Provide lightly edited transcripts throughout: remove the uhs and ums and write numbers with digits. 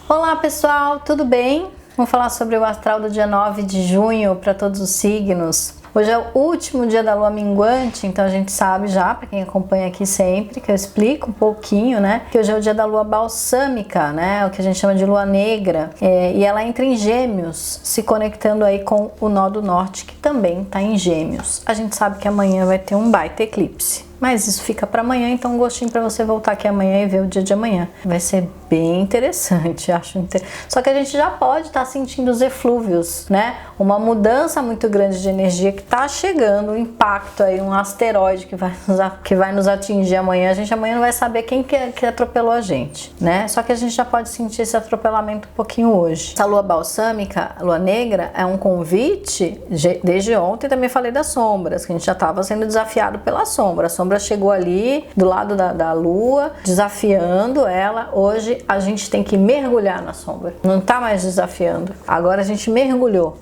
Olá pessoal, tudo bem? Vamos falar sobre o astral do dia 9 de junho para todos os signos. Hoje é o último dia da lua minguante, então a gente sabe já, para quem acompanha aqui sempre, que eu explico um pouquinho, né? Que hoje é o dia da lua balsâmica, né? O que a gente chama de lua negra. E ela entra em Gêmeos, se conectando aí com o nó do norte, que também está em Gêmeos. A gente sabe que amanhã vai ter um baita eclipse. Mas isso fica para amanhã, então um gostinho para você voltar aqui amanhã e ver o dia de amanhã. Vai ser bem interessante, acho interessante. Só que a gente já pode estar sentindo os eflúvios, né? Uma mudança muito grande de energia que está chegando, um impacto aí, um asteroide que vai nos atingir amanhã. A gente amanhã não vai saber quem que atropelou a gente, né? Só que a gente já pode sentir esse atropelamento um pouquinho hoje. Essa lua balsâmica, lua negra, é um convite, desde ontem também falei das sombras, que a gente já estava sendo desafiado pela sombra. A sombra chegou ali do lado da lua, desafiando ela. Hoje a gente tem que mergulhar na sombra, não tá mais desafiando, agora a gente mergulhou.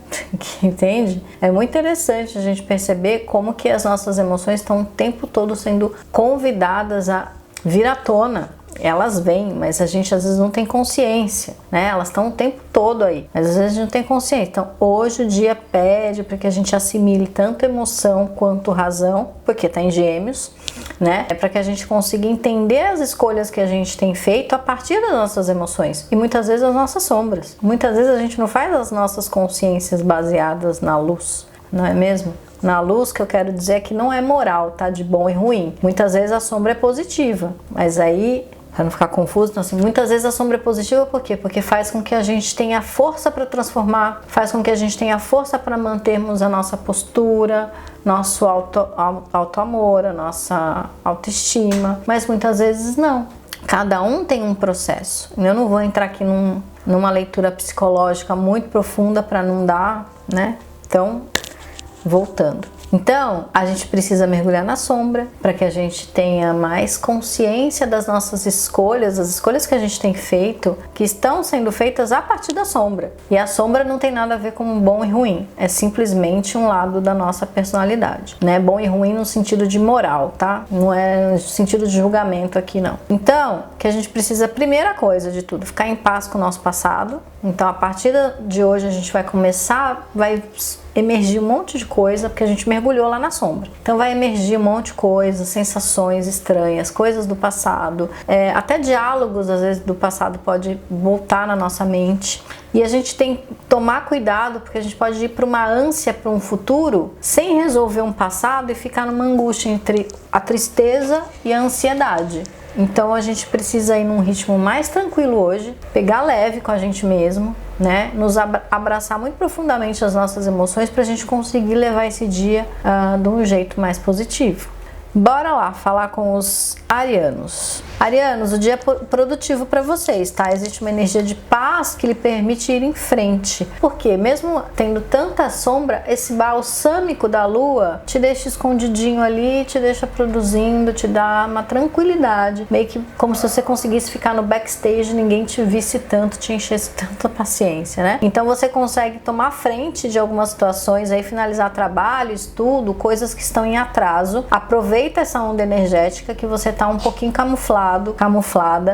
Entende? É muito interessante a gente perceber como que as nossas emoções estão o tempo todo sendo convidadas a vir à tona. Elas vêm, mas a gente às vezes não tem consciência, né? Elas estão o tempo todo aí, mas às vezes a gente não tem consciência. Então hoje o dia pede para que a gente assimile tanto emoção quanto razão, porque tá em Gêmeos, né? É para que a gente consiga entender as escolhas que a gente tem feito a partir das nossas emoções e muitas vezes as nossas sombras. Muitas vezes a gente não faz as nossas consciências baseadas na luz, não é mesmo? Na luz, que eu quero dizer é que não é moral, tá? De bom e ruim. Muitas vezes a sombra é positiva, mas aí, para não ficar confuso, então, assim, muitas vezes a sombra é positiva por quê? Porque faz com que a gente tenha força para transformar, faz com que a gente tenha força para mantermos a nossa postura, nosso auto-amor, a nossa autoestima, mas muitas vezes não. Cada um tem um processo. Eu não vou entrar aqui numa leitura psicológica muito profunda para não dar, né? Então, voltando. Então, a gente precisa mergulhar na sombra para que a gente tenha mais consciência das nossas escolhas, as escolhas que a gente tem feito, que estão sendo feitas a partir da sombra. E a sombra não tem nada a ver com bom e ruim, é simplesmente um lado da nossa personalidade, né? Bom e ruim no sentido de moral, tá? Não é no sentido de julgamento aqui, não. Então, que a gente precisa, primeira coisa de tudo, ficar em paz com o nosso passado. Então, a partir de hoje a gente vai emergir um monte de coisa, porque a gente mergulhou lá na sombra. Então vai emergir um monte de coisa, sensações estranhas, coisas do passado, até diálogos às vezes do passado pode voltar na nossa mente. E a gente tem que tomar cuidado, porque a gente pode ir para uma ânsia para um futuro sem resolver um passado e ficar numa angústia entre a tristeza e a ansiedade. Então a gente precisa ir num ritmo mais tranquilo hoje, pegar leve com a gente mesmo, né? Nos abraçar muito profundamente as nossas emoções para a gente conseguir levar esse dia de um jeito mais positivo. Bora lá falar com os arianos. Arianos, o dia é produtivo para vocês, tá? Existe uma energia de paz que lhe permite ir em frente. Porque mesmo tendo tanta sombra, esse balsâmico da lua te deixa escondidinho ali, te deixa produzindo, te dá uma tranquilidade. Meio que como se você conseguisse ficar no backstage e ninguém te visse tanto, te enchesse tanta paciência, né? Então você consegue tomar frente de algumas situações aí, finalizar trabalho, estudo, coisas que estão em atraso. Aproveita essa onda energética que você tá um pouquinho camuflada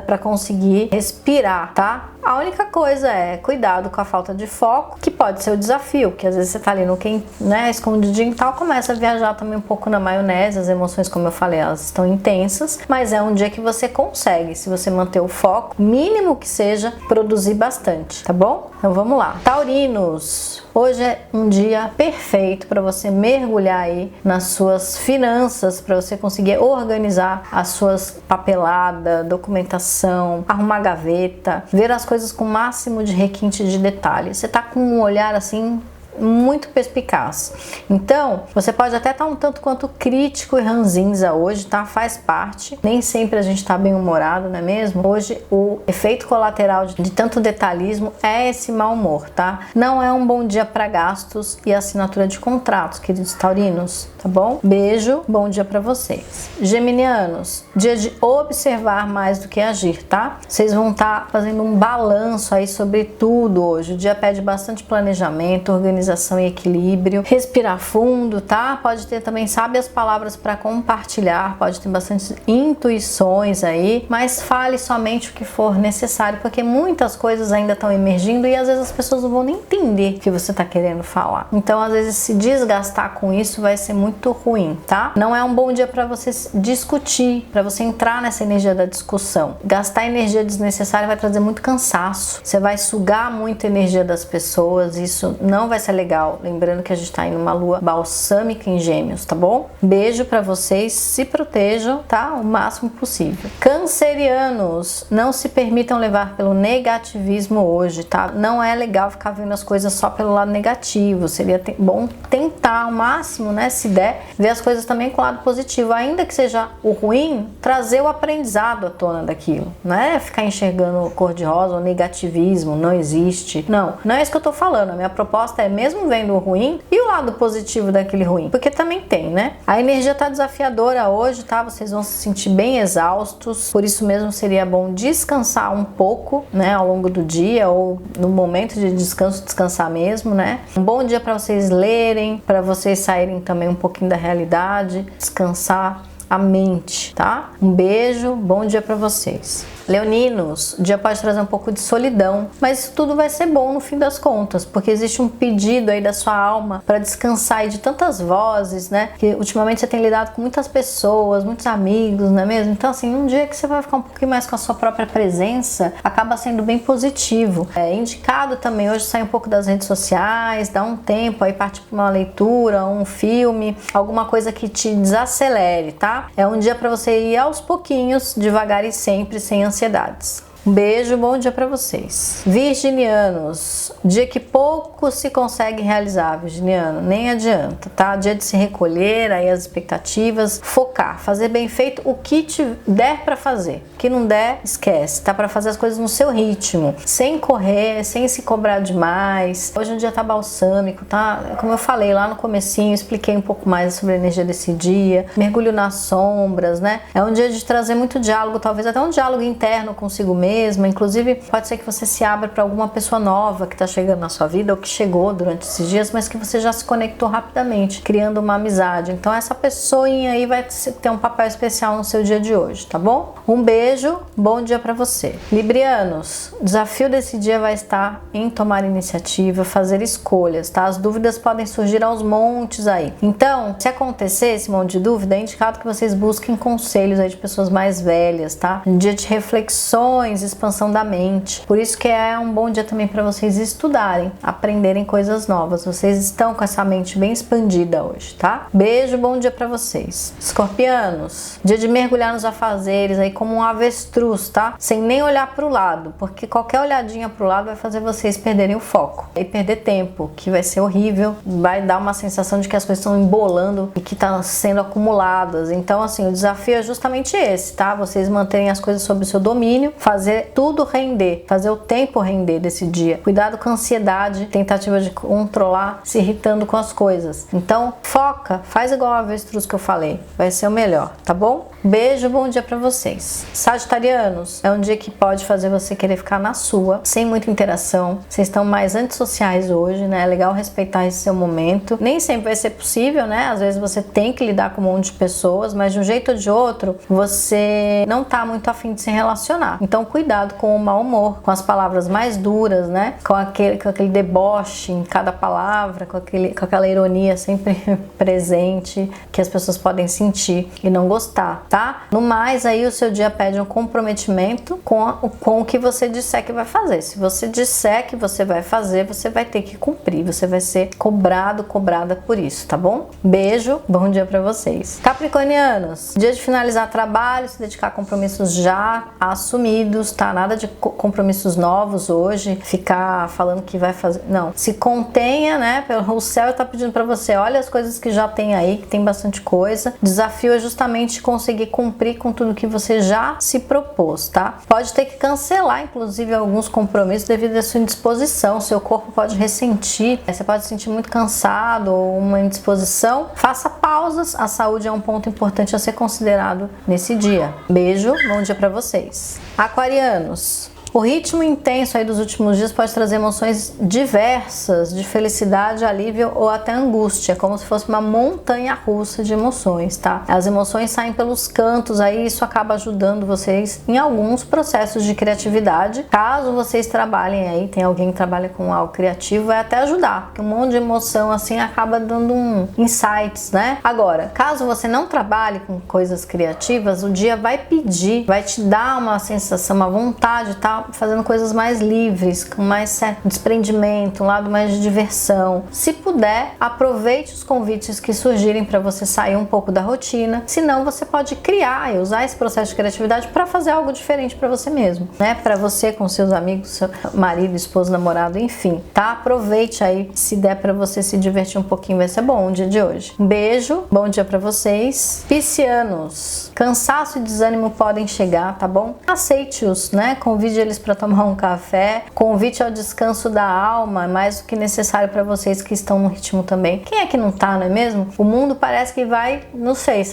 para conseguir respirar, tá? A única coisa é cuidado com a falta de foco, que pode ser o desafio, que às vezes você tá ali no né, escondidinho e tal, começa a viajar também um pouco na maionese, as emoções, como eu falei, elas estão intensas, mas é um dia que você consegue, se você manter o foco, mínimo que seja, produzir bastante, tá bom? Então vamos lá. Taurinos, hoje é um dia perfeito para você mergulhar aí nas suas finanças, para você conseguir organizar as suas papeladas, documentação, arrumar gaveta, ver as coisas com o máximo de requinte de detalhes. Você tá com um olhar assim muito perspicaz. Então, você pode até estar um tanto quanto crítico e ranzinza hoje, tá? Faz parte. Nem sempre a gente tá bem humorado, não é mesmo? Hoje, o efeito colateral de tanto detalhismo é esse mau humor, tá? Não é um bom dia para gastos e assinatura de contratos, queridos taurinos, tá bom? Beijo, bom dia para vocês. Geminianos, dia de observar mais do que agir, tá? Vocês vão estar fazendo um balanço aí sobre tudo hoje. O dia pede bastante planejamento, organização, organização e equilíbrio. Respirar fundo, tá? Pode ter também sábias palavras para compartilhar, pode ter bastante intuições aí, mas fale somente o que for necessário, porque muitas coisas ainda estão emergindo e às vezes as pessoas não vão nem entender o que você está querendo falar. Então, às vezes, se desgastar com isso vai ser muito ruim, tá? Não é um bom dia para você discutir, para você entrar nessa energia da discussão. Gastar energia desnecessária vai trazer muito cansaço. Você vai sugar muita energia das pessoas, isso não vai ser legal. Lembrando que a gente tá em uma lua balsâmica em Gêmeos, tá bom? Beijo pra vocês, se protejam, tá? O máximo possível. Cancerianos, não se permitam levar pelo negativismo hoje, tá? Não é legal ficar vendo as coisas só pelo lado negativo. Seria bom tentar ao máximo, né? Se der, ver as coisas também com o lado positivo. Ainda que seja o ruim, trazer o aprendizado à tona daquilo. Não é ficar enxergando cor-de-rosa ou negativismo, não existe. Não é isso que eu tô falando. A minha proposta é mesmo vendo o ruim e o lado positivo daquele ruim, porque também tem, né? A energia tá desafiadora hoje, tá? Vocês vão se sentir bem exaustos, por isso mesmo seria bom descansar um pouco, né? Ao longo do dia ou no momento de descanso, descansar mesmo, né? Um bom dia para vocês lerem, para vocês saírem também um pouquinho da realidade, descansar a mente, tá? Um beijo, bom dia para vocês. Leoninos, o dia pode trazer um pouco de solidão, mas isso tudo vai ser bom no fim das contas, porque existe um pedido aí da sua alma para descansar aí de tantas vozes, né? Que ultimamente você tem lidado com muitas pessoas, muitos amigos, não é mesmo? Então, assim, um dia que você vai ficar um pouquinho mais com a sua própria presença, acaba sendo bem positivo. É indicado também hoje sair um pouco das redes sociais, dar um tempo aí, partir para uma leitura, um filme, alguma coisa que te desacelere, tá? É um dia para você ir aos pouquinhos, devagar e sempre, sem ansiedades. Um beijo, bom dia para vocês. Virginianos, dia que pouco se consegue realizar, virginiano, nem adianta, tá? Dia de se recolher, aí as expectativas, focar, fazer bem feito o que te der para fazer. O que não der, esquece, tá? Para fazer as coisas no seu ritmo, sem correr, sem se cobrar demais. Hoje o dia tá balsâmico, tá? Como eu falei lá no comecinho, expliquei um pouco mais sobre a energia desse dia, mergulho nas sombras, né? É um dia de trazer muito diálogo, talvez até um diálogo interno consigo mesmo. Inclusive, pode ser que você se abra para alguma pessoa nova que está chegando na sua vida ou que chegou durante esses dias, mas que você já se conectou rapidamente, criando uma amizade. Então, essa pessoinha aí vai ter um papel especial no seu dia de hoje, tá bom? Um beijo, bom dia para você. Librianos, o desafio desse dia vai estar em tomar iniciativa, fazer escolhas, tá? As dúvidas podem surgir aos montes aí. Então, se acontecer esse monte de dúvida, é indicado que vocês busquem conselhos aí de pessoas mais velhas, tá? Um dia de reflexões, expansão da mente. Por isso que é um bom dia também para vocês estudarem, aprenderem coisas novas. Vocês estão com essa mente bem expandida hoje, tá? Beijo, bom dia para vocês. Escorpianos, dia de mergulhar nos afazeres aí como um avestruz, tá? Sem nem olhar para o lado, porque qualquer olhadinha para o lado vai fazer vocês perderem o foco e perder tempo, que vai ser horrível, vai dar uma sensação de que as coisas estão embolando e que estão sendo acumuladas. Então, assim, o desafio é justamente esse, tá? Vocês manterem as coisas sob o seu domínio, fazer tudo render, fazer o tempo render desse dia. Cuidado com a ansiedade, tentativa de controlar, se irritando com as coisas. Então, foca, faz igual a avestruz que eu falei, vai ser o melhor, tá bom? Beijo, bom dia pra vocês. Sagitarianos, é um dia que pode fazer você querer ficar na sua, sem muita interação. Vocês estão mais antissociais hoje, né? É legal respeitar esse seu momento. Nem sempre vai ser possível, né? Às vezes você tem que lidar com um monte de pessoas, mas de um jeito ou de outro, você não tá muito afim de se relacionar. Então, cuidado com o mau humor, com as palavras mais duras, né? Com aquele deboche em cada palavra, com aquela ironia sempre presente, que as pessoas podem sentir e não gostar, tá? No mais, aí o seu dia pede um comprometimento com o que você disser que vai fazer. Se você disser que você vai fazer, você vai ter que cumprir, você vai ser cobrado, cobrada por isso, tá bom? Beijo, bom dia pra vocês. Capricornianos, dia de finalizar trabalho, se dedicar a compromissos já assumidos, tá? Nada de compromissos novos hoje, ficar falando que vai fazer, não. Se contenha, né? O céu tá pedindo pra você, olha as coisas que já tem aí, que tem bastante coisa. O desafio é justamente conseguir cumprir com tudo que você já se propôs, tá? Pode ter que cancelar, inclusive, alguns compromissos devido à sua indisposição. Seu corpo pode ressentir, você pode se sentir muito cansado ou uma indisposição. Faça pausas, a saúde é um ponto importante a ser considerado nesse dia. Beijo, bom dia pra vocês. Aquarianos, O ritmo intenso aí dos últimos dias pode trazer emoções diversas, de felicidade, alívio ou até angústia, como se fosse uma montanha russa de emoções, tá? As emoções saem pelos cantos aí, isso acaba ajudando vocês em alguns processos de criatividade. Caso vocês trabalhem aí, tem alguém que trabalha com algo criativo, vai até ajudar, porque um monte de emoção assim acaba dando insights, né? Agora, caso você não trabalhe com coisas criativas, o dia vai pedir, vai te dar uma sensação, uma vontade de estar fazendo coisas mais livres, com mais certo desprendimento, um lado mais de diversão. Se puder, aproveite os convites que surgirem para você sair um pouco da rotina. Se não, você pode criar e usar esse processo de criatividade para fazer algo diferente para você mesmo, né? Para você com seus amigos, seu marido, esposo, namorado, enfim, tá? Aproveite aí, se der para você se divertir um pouquinho, vai ser bom o dia de hoje. Um beijo, bom dia para vocês. Piscianos, cansaço e desânimo podem chegar, tá bom? Aceite-os, né? Convide eles para tomar um café, convite ao descanso da alma, mais do que necessário para vocês que estão no ritmo também. Quem é que não tá, não é mesmo? O mundo parece que vai, não sei,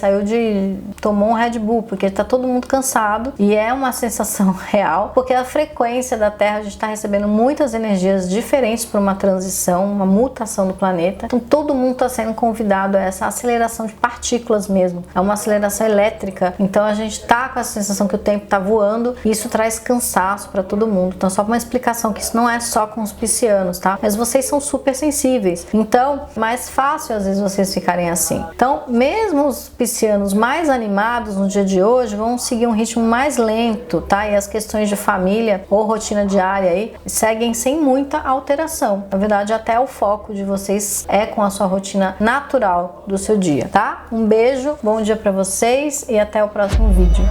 tomou um Red Bull, porque tá todo mundo cansado e é uma sensação real, porque a frequência da Terra, a gente tá recebendo muitas energias diferentes para uma transição, uma mutação do planeta. Então todo mundo tá sendo convidado a essa aceleração de partículas mesmo. É uma aceleração elétrica. Então a gente tá com a sensação que o tempo tá voando e isso traz cansaço para todo mundo. Então só uma explicação que isso não é só com os piscianos, tá? Mas vocês são super sensíveis. Então, mais fácil às vezes vocês ficarem assim. Então, mesmo os piscianos mais animados no dia de hoje vão seguir um ritmo mais lento, tá? E as questões de família ou rotina diária aí seguem sem muita alteração. Na verdade, até o foco de vocês é com a sua rotina natural do seu dia, tá? Um beijo, bom dia para vocês e até o próximo vídeo.